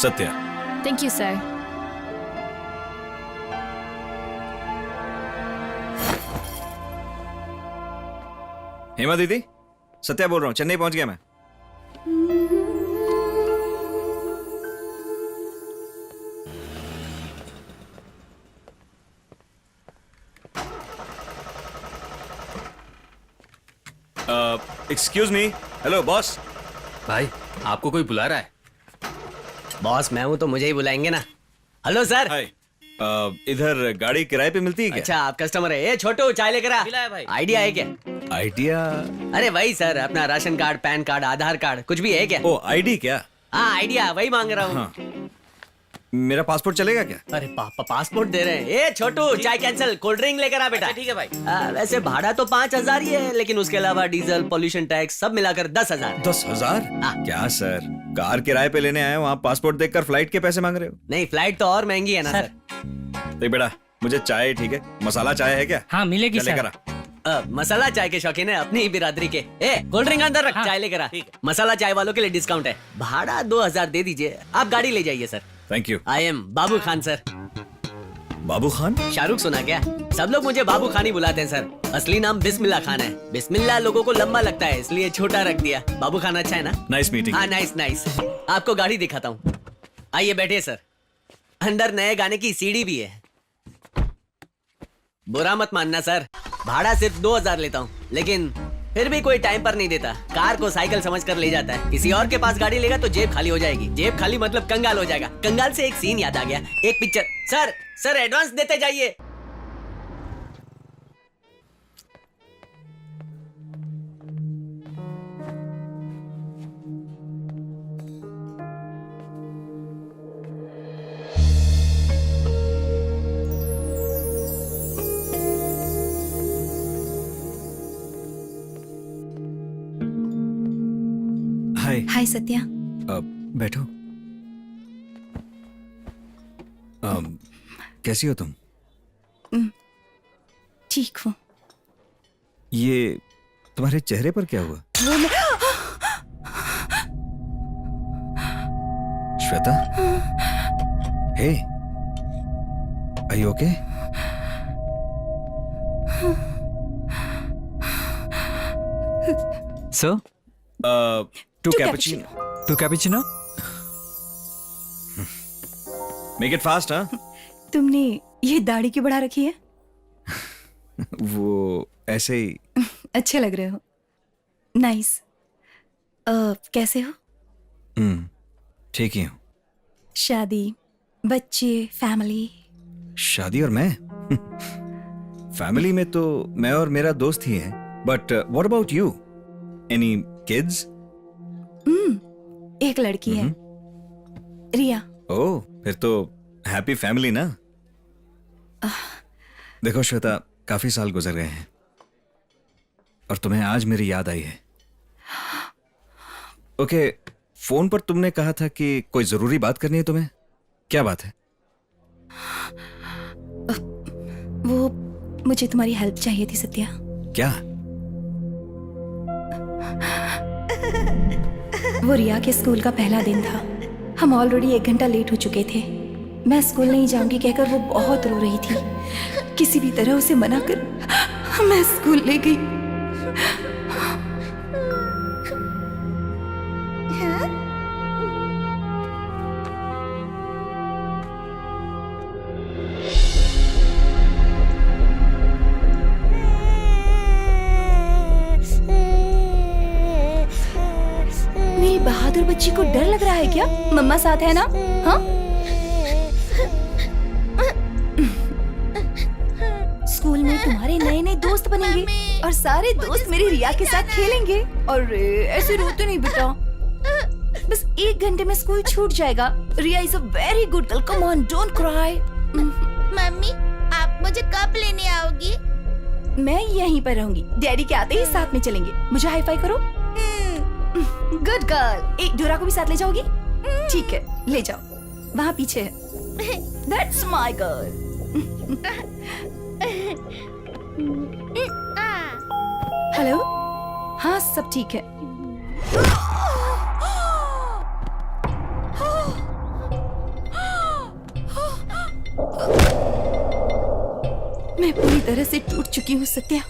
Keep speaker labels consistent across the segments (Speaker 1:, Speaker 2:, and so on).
Speaker 1: Satya.
Speaker 2: Thank you sir.
Speaker 1: Hema दीदी, सत्या बोल रहा हूँ, चेन्नई पहुंच गया मैं। Excuse me. Hello boss.
Speaker 3: भाई आपको कोई बुला रहा है?
Speaker 4: बॉस मैं हूं तो मुझे ही बुलाएंगे ना। Hello sir.
Speaker 1: हाय। इधर गाड़ी किराए पे मिलती है क्या?
Speaker 4: अच्छा आप कस्टमर है। ए छोटू चाय लेकर आ।
Speaker 3: भाई
Speaker 4: आइडिया है क्या?
Speaker 1: आइडिया?
Speaker 4: अरे वही सर, अपना राशन कार्ड, पैन कार्ड, आधार कार्ड कुछ भी है क्या?
Speaker 1: ओ आईडी क्या?
Speaker 4: हाँ आइडिया वही मांग रहा हूँ।
Speaker 1: हाँ। मेरा पासपोर्ट चलेगा क्या?
Speaker 4: अरे पापा पासपोर्ट दे रहे हैं। ए छोटू चाय कैंसल, कोल्ड ड्रिंक लेकर आ बेटा।
Speaker 3: अच्छा, ठीक है भाई।
Speaker 4: वैसे भाड़ा तो 5,000 ही है, लेकिन उसके अलावा डीजल, पोल्यूशन टैक्स सब मिलाकर 10,000।
Speaker 1: 10,000?
Speaker 4: हाँ।
Speaker 1: क्या सर, कार किराए पे लेने आए हो, आप पासपोर्ट देखकर फ्लाइट के पैसे मांग रहे हो?
Speaker 4: नहीं फ्लाइट तो और महंगी है ना सर।
Speaker 1: देख बेटा, मुझे चाय ठीक है, मसाला चाय है क्या?
Speaker 5: हाँ मिलेगी
Speaker 1: क्या लेकर
Speaker 5: सर।
Speaker 1: आ?
Speaker 4: मसाला चाय के शौकीन है अपनी ही बिरादरी के। ए कोल्ड ड्रिंक अंदर रख।
Speaker 5: हाँ।
Speaker 4: चाय लेकर आ। मसाला चाय वालों के लिए डिस्काउंट है। भाड़ा 2,000 दे दीजिए, आप गाड़ी ले जाइए sir.
Speaker 1: Thank you.
Speaker 4: I am Babu Khan sir.
Speaker 1: Babu Khan?
Speaker 4: Shahrukh सुना क्या? सब लोग मुझे बाबू खान ही बुलाते हैं सर। असली नाम बिस्मिल्ला खान है। बिस्मिल्ला लोगों को लंबा लगता है इसलिए छोटा रख दिया। बाबू खान अच्छा है ना?
Speaker 1: Nice meeting.
Speaker 4: हाँ नाइस नाइस। आपको गाड़ी दिखाता हूँ, आइए बैठिए सर। अंदर नए गाने की सीडी भी है। बुरा मत मानना सर, भाड़ा सिर्फ 2,000 लेता हूँ, लेकिन फिर भी कोई टाइम पर नहीं देता। कार को साइकिल समझकर ले जाता है। किसी और के पास गाड़ी लेगा तो जेब खाली हो जाएगी। जेब खाली मतलब कंगाल हो जाएगा। कंगाल से एक सीन याद आ गया, एक पिक्चर। सर एडवांस देते जाइए।
Speaker 1: हाय।
Speaker 6: हाय सत्या।
Speaker 1: बैठो। कैसी हो तुम?
Speaker 6: ठीक हूँ।
Speaker 1: ये तुम्हारे चेहरे पर क्या हुआ? Shweta? Hey, are you okay?
Speaker 7: Sir,
Speaker 1: two cappuccino.
Speaker 7: Two cappuccino.
Speaker 1: Make it fast. हाँ।
Speaker 6: तुमने ये दाढ़ी क्यों बढ़ा रखी है?
Speaker 1: वो ऐसे ही।
Speaker 6: अच्छे लग रहे हो। नाइस। कैसे हो?
Speaker 1: ठीक ही हूँ।
Speaker 6: शादी, बच्चे, फैमिली?
Speaker 1: शादी और मैं? फैमिली में तो मैं और मेरा दोस्त ही है। But what about you? Any kids?
Speaker 6: एक लड़की है, रिया।
Speaker 1: ओह, फिर तो हैप्पी फैमिली ना। देखो श्वेता, काफी साल गुजर गए हैं और तुम्हें आज मेरी याद आई है। ओके, फोन पर तुमने कहा था कि कोई जरूरी बात करनी है तुम्हें। क्या बात है?
Speaker 6: वो मुझे तुम्हारी हेल्प चाहिए थी सत्या।
Speaker 1: क्या?
Speaker 6: वो रिया के स्कूल का पहला दिन था। हम ऑलरेडी 1 घंटा लेट हो चुके थे। मैं स्कूल नहीं जाऊंगी कहकर वो बहुत रो रही थी। किसी भी तरह उसे मना कर मैं स्कूल ले गई। मेरी बहादुर बच्ची को डर लग रहा है क्या? मम्मा साथ है ना? हाँ? स्कूल में तुम्हारे नए नए दोस्त बनेंगे और सारे दोस्त मेरी रिया के साथ खेलेंगे। और ऐसे रोते नहीं बेटा, बस 1 घंटे में स्कूल छूट जाएगा। Riya is a very good girl, come on don't cry.
Speaker 8: Mummy आप मुझे कब लेने आओगी?
Speaker 6: मैं यहीं पर रहूंगी, डैडी के आते ही साथ में चलेंगे। मुझे हाई फाई करो। Good girl. एक डोरा को भी साथ ले जाओगी? ठीक है ले जाओ, वहाँ पीछे है। That's my girl. हेलो, हाँ सब ठीक है। मैं पूरी तरह से टूट चुकी हूँ सत्या।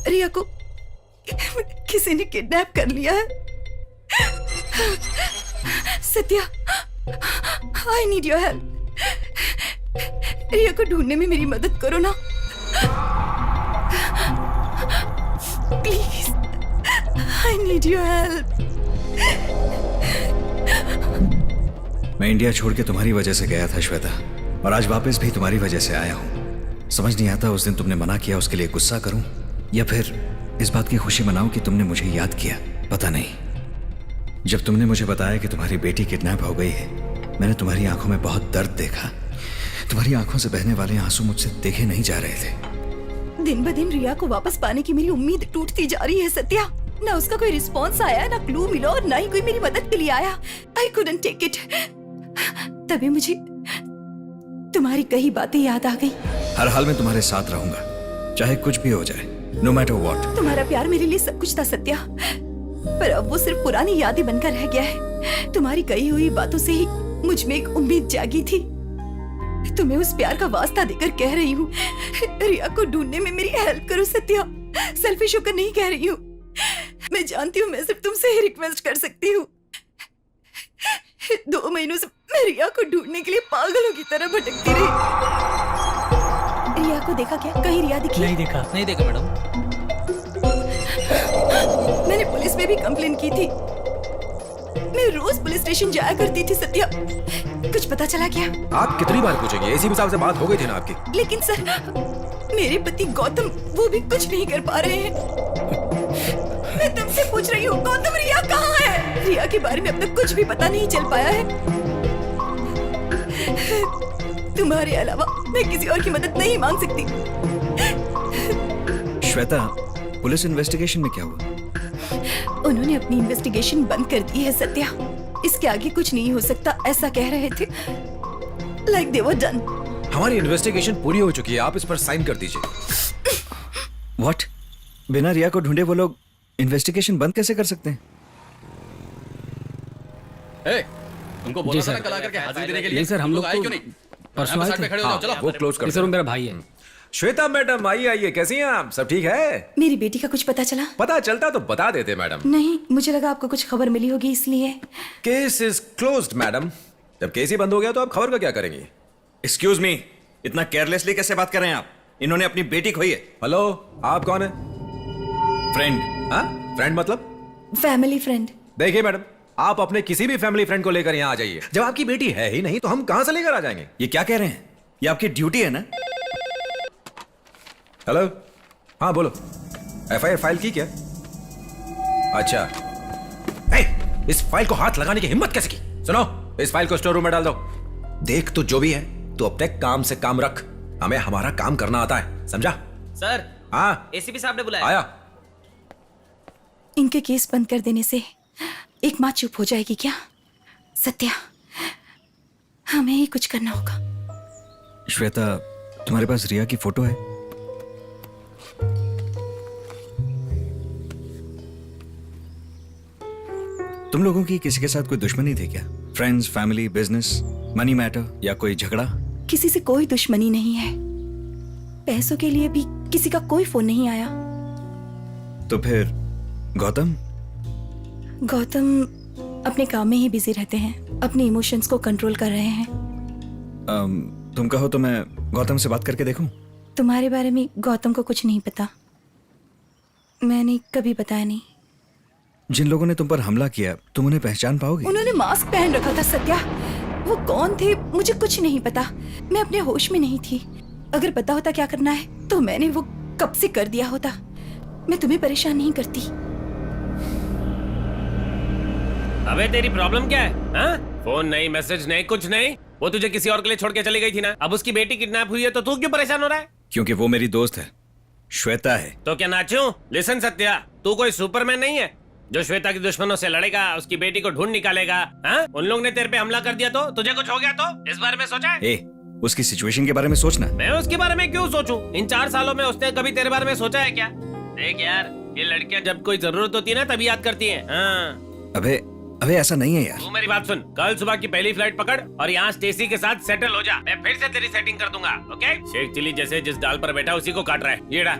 Speaker 6: रिया को किसी ने किडनैप कर लिया है। Satya, I need your help. Riya को ढूंढने में मेरी मदद करो ना, please. I need your help.
Speaker 1: मैं इंडिया छोड़ के तुम्हारी वजह से गया था श्वेता, और आज वापस भी तुम्हारी वजह से आया हूँ। समझ नहीं आता उस दिन तुमने मना किया उसके लिए गुस्सा करूं या फिर इस बात की खुशी मनाऊं कि तुमने मुझे याद किया। पता नहीं। जब तुमने मुझे बताया कि तुम्हारी बेटी किडनैप हो गई है, मैंने तुम्हारी आंखों में बहुत दर्द देखा। तुम्हारी आंखों से बहने वाले आंसू मुझसे देखे नहीं जा रहे थे।
Speaker 6: दिन ब दिन रिया को वापस पाने की मेरी उम्मीद टूटती जा रही है सत्या। ना उसका कोई रिस्पॉन्स आया, ना क्लू मिला, और ना ही कोई मेरी मदद के लिए आया। I couldn't take it. तभी मुझे तुम्हारी कई बातें याद आ गई।
Speaker 1: हर हाल में तुम्हारे साथ रहूंगा, चाहे कुछ भी हो जाए, नो मैटर व्हाट।
Speaker 6: तुम्हारा प्यार मेरे लिए सब कुछ था सत्या, पर अब वो सिर्फ पुरानी यादें बनकर रह गया है। तुम्हारी कही हुई बातों से ही मुझ में एक उम्मीद जागी थी। तुम्हें उस प्यार का वास्ता देकर कह रही हूँ, रिया को ढूंढने में मेरी हेल्प करो सत्या। सेल्फिश होकर नहीं कह रही हूँ। मैं जानती हूँ मैं सिर्फ तुमसे ही रिक्वेस्ट कर सकती हूँ। 2 महीनों से मैं रिया को ढूंढने के लिए पागलों की तरह भटकती रही। रिया को देखा क्या? कहीं रिया दिखी?
Speaker 2: नहीं देखा मैडम।
Speaker 6: मैंने पुलिस में भी कंप्लेन की थी। मैं रोज पुलिस स्टेशन जाया करती थी सत्या। कुछ पता चला क्या?
Speaker 5: आप कितनी बार पूछेंगे? एसीपी साहब से बात हो गई थी ना आपकी।
Speaker 6: लेकिन सर, मेरे पति गौतम वो भी कुछ नहीं कर पा रहे हैं। मैं तुमसे पूछ रही हूँ, गौतम रिया कहाँ है? रिया के बारे में अब तक कुछ भी पता नहीं चल पाया है। तुम्हारे अलावा मैं किसी और की मदद नहीं मांग सकती।
Speaker 1: श्वेता, पुलिस इन्वेस्टिगेशन में क्या हुआ?
Speaker 6: उन्होंने अपनी इन्वेस्टिगेशन बंद कर दी है सत्या। इसके आगे कुछ नहीं हो सकता, ऐसा कह रहे थे। Like they were done.
Speaker 5: हमारी इन्वेस्टिगेशन पूरी हो चुकी है, आप इस पर साइन कर दीजिए।
Speaker 1: व्हाट? बिना रिया को ढूंढे वो लोग इन्वेस्टिगेशन बंद कैसे कर सकते हैं?
Speaker 3: ए, तुमको बोला था ना कल आकर के हाजिरी देने के लिए।
Speaker 2: नहीं सर, हम लोग
Speaker 3: आए
Speaker 2: तो
Speaker 3: क्यों नहीं?
Speaker 2: परसों
Speaker 3: यहाँ
Speaker 2: आए
Speaker 3: पे
Speaker 2: थे।
Speaker 3: खड़े हो जाओ, चलो।
Speaker 5: वो क्लोज कर
Speaker 2: सर वो मेरा भाई है।
Speaker 5: श्वेता मैडम, आइए आइए, कैसी हैं आप? सब ठीक है?
Speaker 6: मेरी बेटी का कुछ पता चला?
Speaker 5: पता चलता तो बता देते मैडम।
Speaker 6: नहीं, मुझे लगा आपको कुछ खबर मिली होगी इसलिए।
Speaker 5: Case is closed madam. जब केस ही बंद हो गया तो आप खबर का क्या करेंगी?
Speaker 1: एक्सक्यूज मी, इतना केयरलेसली कैसे बात कर रहे हैं आप? इन्होंने अपनी बेटी खोई है।
Speaker 5: हेलो, आप कौन है?
Speaker 1: फ्रेंड।
Speaker 5: हाँ, फ्रेंड मतलब?
Speaker 6: Family friend.
Speaker 5: देखिए मैडम, आप अपने किसी भी फैमिली फ्रेंड को लेकर यहाँ आ जाइए। जब आपकी बेटी है ही नहीं तो हम कहां से लेकर आ जाएंगे?
Speaker 1: ये क्या कह रहे हैं? ये आपकी ड्यूटी है ना?
Speaker 5: हेलो, हाँ बोलो। एफआईआर फाइल की क्या? अच्छा। इस फाइल को हाथ लगाने की हिम्मत कैसे की? सुनो, इस फाइल को स्टोर रूम में डाल दो। देख, तो जो भी है तो अब तक काम से काम रख। हमें हमारा काम करना आता है, समझा?
Speaker 4: सर,
Speaker 5: हाँ,
Speaker 4: एसीपी साहब ने बुलाया।
Speaker 5: आया।
Speaker 6: इनके केस बंद कर देने से एक माँ चुप हो जाएगी क्या? सत्या, हमें ही कुछ करना होगा।
Speaker 1: श्वेता, तुम्हारे पास रिया की फोटो है? तुम लोगों की किसी के साथ कोई दुश्मनी थी क्या? Friends, family, business, money matter या कोई झगड़ा?
Speaker 6: किसी से कोई दुश्मनी नहीं है। पैसों के लिए भी किसी का कोई फोन नहीं आया।
Speaker 1: तो फिर गौतम?
Speaker 6: गौतम अपने काम में ही बिजी रहते हैं, अपने इमोशंस को कंट्रोल कर रहे हैं।
Speaker 1: तुम कहो तो मैं गौतम से बात करके देखूं?
Speaker 6: तुम्हारे बारे में गौतम को कुछ नहीं पता। मैंने कभी बताया नहीं।
Speaker 1: जिन लोगों ने तुम पर हमला किया, तुम उन्हें पहचान पाओगे?
Speaker 6: उन्होंने मास्क पहन रखा था सत्या। वो कौन थे मुझे कुछ नहीं पता। मैं अपने होश में नहीं थी। अगर पता होता क्या करना है तो मैंने वो कब से कर दिया होता। मैं तुम्हें परेशान नहीं करती।
Speaker 7: अबे तेरी प्रॉब्लम क्या है? हाँ? फोन नहीं, मैसेज नहीं, कुछ नहीं। वो तुझे किसी और के लिए छोड़ के चली गई थी ना। अब उसकी बेटी किडनैप हुई है तो तू क्यों परेशान हो रहा है?
Speaker 1: क्योंकि वो मेरी दोस्त है, श्वेता है।
Speaker 7: तो क्या नाचूं? लिसन सत्या, तू कोई सुपरमैन नहीं है जो श्वेता के दुश्मनों से लड़ेगा, उसकी बेटी को ढूंढ निकालेगा। हाँ? उन लोग ने तेरे पे हमला कर दिया तो तुझे कुछ हो गया तो इस बारे में सोचा है?
Speaker 1: उसकी सिचुएशन के बारे में सोचना।
Speaker 7: मैं उसके बारे में क्यों सोचूं? इन 4 सालों में उसने कभी तेरे बारे में सोचा है क्या? देख यार, ये लड़कियां जब कोई जरूरत होती है ना तभी याद करती हैं। हाँ।
Speaker 1: अबे अबे ऐसा नहीं है यार।
Speaker 7: तू मेरी बात सुन, कल सुबह की पहली फ्लाइट पकड़ और यहाँ स्टेसी के साथ सेटल हो जा। मैं फिर से तेरी सेटिंग कर दूंगा, ओके? शेख चिली जैसे जिस डाल पर बैठा उसी को काट रहा है। ये डा